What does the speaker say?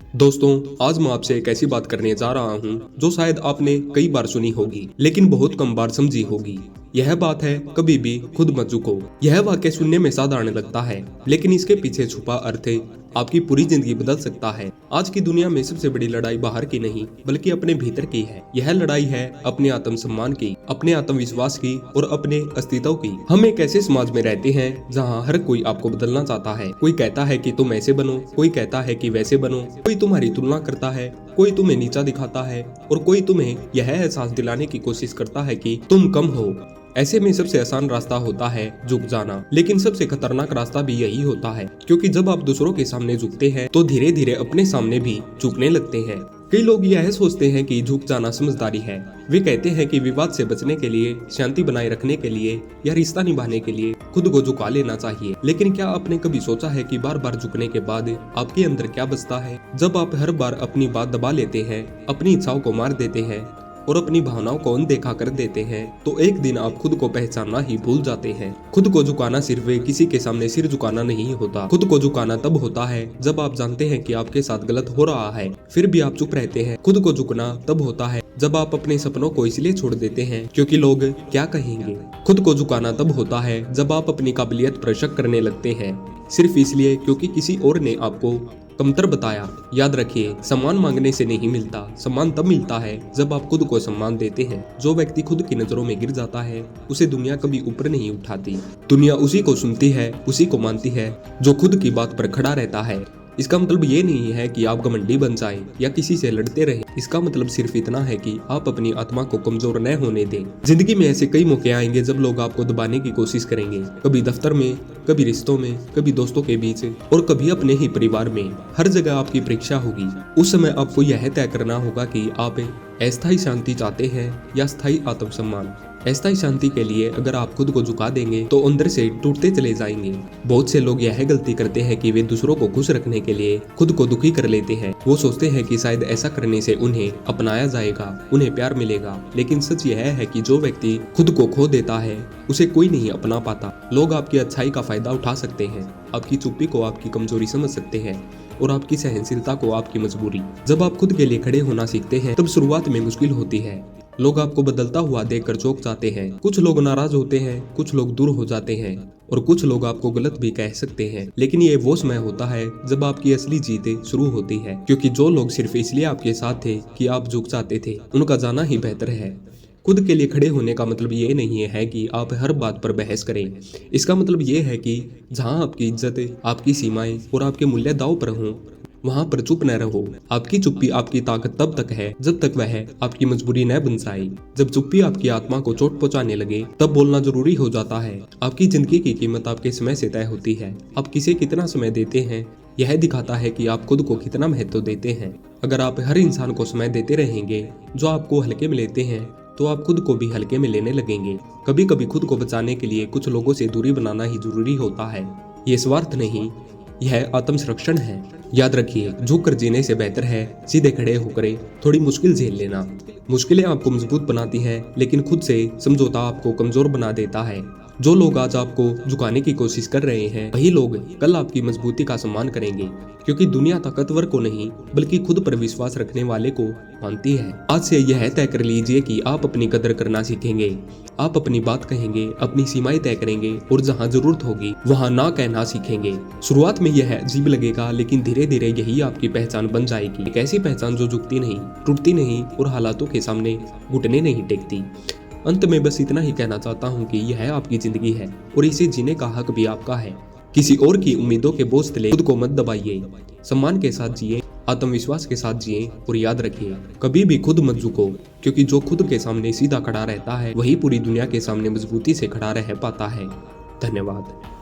दोस्तों, आज मैं आपसे एक ऐसी बात करने जा रहा हूँ जो शायद आपने कई बार सुनी होगी लेकिन बहुत कम बार समझी होगी। यह बात है, कभी भी खुद मत झुको। यह वाक्य सुनने में साधारण लगता है लेकिन इसके पीछे छुपा अर्थ आपकी पूरी जिंदगी बदल सकता है। आज की दुनिया में सबसे बड़ी लड़ाई बाहर की नहीं बल्कि अपने भीतर की है। यह लड़ाई है अपने आत्मसम्मान की, अपने आत्मविश्वास की और अपने अस्तित्व की। हम एक ऐसे समाज में रहते हैं जहाँ हर कोई आपको बदलना चाहता है। कोई कहता है कि तुम ऐसे बनो, कोई कहता है कि वैसे बनो, कोई तुम्हारी तुलना करता है, कोई तुम्हें नीचा दिखाता है और कोई तुम्हें यह एहसास दिलाने की कोशिश करता है कि तुम कम हो। ऐसे में सबसे आसान रास्ता होता है झुक जाना, लेकिन सबसे खतरनाक रास्ता भी यही होता है, क्योंकि जब आप दूसरों के सामने झुकते हैं तो धीरे धीरे अपने सामने भी झुकने लगते हैं। कई लोग यह सोचते हैं कि झुक जाना समझदारी है। वे कहते हैं कि विवाद से बचने के लिए, शांति बनाए रखने के लिए या रिश्ता निभाने के लिए खुद को झुका लेना चाहिए। लेकिन क्या आपने कभी सोचा है कि बार बार झुकने के बाद आपके अंदर क्या बचता है? जब आप हर बार अपनी बात दबा लेते हैं, अपनी इच्छाओं को मार देते हैं और अपनी भावनाओं को अनदेखा कर देते हैं तो एक दिन आप खुद को पहचानना ही भूल जाते हैं। खुद को झुकाना सिर्फ किसी के सामने सिर झुकाना नहीं होता। खुद को झुकाना तब होता है जब आप जानते हैं कि आपके साथ गलत हो रहा है फिर भी आप चुप रहते हैं। खुद को झुकना तब होता है जब आप अपने सपनों को इसलिए छोड़ देते हैं क्योंकि लोग क्या कहेंगे। खुद को झुकाना तब होता है जब आप अपनी काबिलियत पर शक करने लगते हैं सिर्फ इसलिए क्योंकि किसी और ने आपको कमतर बताया। याद रखिए, सम्मान मांगने से नहीं मिलता, सम्मान तब मिलता है जब आप खुद को सम्मान देते हैं। जो व्यक्ति खुद की नजरों में गिर जाता है उसे दुनिया कभी ऊपर नहीं उठाती। दुनिया उसी को सुनती है, उसी को मानती है जो खुद की बात पर खड़ा रहता है। इसका मतलब ये नहीं है कि आप घमंडी बन जाएं या किसी से लड़ते रहें। इसका मतलब सिर्फ इतना है कि आप अपनी आत्मा को कमजोर न होने दें। जिंदगी में ऐसे कई मौके आएंगे जब लोग आपको दबाने की कोशिश करेंगे, कभी दफ्तर में, कभी रिश्तों में, कभी दोस्तों के बीच और कभी अपने ही परिवार में। हर जगह आपकी परीक्षा होगी। उस समय आपको यह तय करना होगा कि आप अस्थायी शांति चाहते हैं या स्थायी आत्मसम्मान। अस्थायी शांति के लिए अगर आप खुद को झुका देंगे तो अंदर से टूटते चले जाएंगे। बहुत से लोग यह गलती करते हैं कि वे दूसरों को खुश रखने के लिए खुद को दुखी कर लेते हैं। वो सोचते हैं कि शायद ऐसा करने से उन्हें अपनाया जाएगा, उन्हें प्यार मिलेगा। लेकिन सच यह है कि जो व्यक्ति खुद को खो देता है उसे कोई नहीं अपना पाता। लोग आपकी अच्छाई का फायदा उठा सकते हैं, आपकी चुप्पी को आपकी कमजोरी समझ सकते हैं और आपकी सहनशीलता को आपकी मजबूरी। जब आप खुद के लिए खड़े होना सीखते हैं तब शुरुआत में मुश्किल होती है। लोग आपको बदलता हुआ देखकर चौंक जाते हैं। कुछ लोग नाराज होते हैं, कुछ लोग दूर हो जाते हैं और कुछ लोग आपको गलत भी कह सकते हैं। लेकिन ये वो समय होता है जब आपकी असली जीत शुरू होती है, क्योंकि जो लोग सिर्फ इसलिए आपके साथ थे कि आप झुक जाते थे, उनका जाना ही बेहतर है। खुद के लिए खड़े होने का मतलब ये नहीं है कि आप हर बात पर बहस करें। इसका मतलब ये है कि जहां आपकी इज्जत, आपकी सीमाएं और आपके मूल्य दांव पर हों वहां पर चुप न रहो। आपकी चुप्पी आपकी ताकत तब तक है जब तक वह आपकी मजबूरी न बन जाए। जब चुप्पी आपकी आत्मा को चोट पहुंचाने लगे तब बोलना जरूरी हो जाता है। आपकी जिंदगी की कीमत आपके समय से तय होती है। आप किसे कितना समय देते हैं यह दिखाता है कि आप खुद को कितना महत्व देते हैं। अगर आप हर इंसान को समय देते रहेंगे जो आपको हल्के में लेते हैं तो आप खुद को भी हल्के में लेने लगेंगे। कभी कभी खुद को बचाने के लिए कुछ लोगों से दूरी बनाना ही जरूरी होता है। ये स्वार्थ नहीं, यह आत्म संरक्षण है। याद रखिए, झुक कर जीने से बेहतर है सीधे खड़े होकर थोड़ी मुश्किल झेल लेना। मुश्किलें आपको मजबूत बनाती है लेकिन खुद से समझौता आपको कमजोर बना देता है। जो लोग आज आपको झुकाने की कोशिश कर रहे हैं वही लोग कल आपकी मजबूती का सम्मान करेंगे, क्योंकि दुनिया ताकतवर को नहीं बल्कि खुद पर विश्वास रखने वाले को मानती है। आज से यह तय कर लीजिए कि आप अपनी कदर करना सीखेंगे। आप अपनी बात कहेंगे, अपनी सीमाएं तय करेंगे और जहां जरूरत होगी वहां ना कहना सीखेंगे। शुरुआत में यह अजीब लगेगा लेकिन धीरे धीरे यही आपकी पहचान बन जाएगी। एक ऐसी पहचान जो झुकती नहीं, टूटती नहीं और हालातों के सामने घुटने नहीं टेकती। अंत में बस इतना ही कहना चाहता हूँ कि यह आपकी जिंदगी है और इसे जीने का हक भी आपका है। किसी और की उम्मीदों के बोझ तले खुद को मत दबाइए। सम्मान के साथ जिए, आत्मविश्वास के साथ जिए और याद रखिए, कभी भी खुद मत झुको, क्योंकि जो खुद के सामने सीधा खड़ा रहता है वही पूरी दुनिया के सामने मजबूती से खड़ा रह पाता है। धन्यवाद।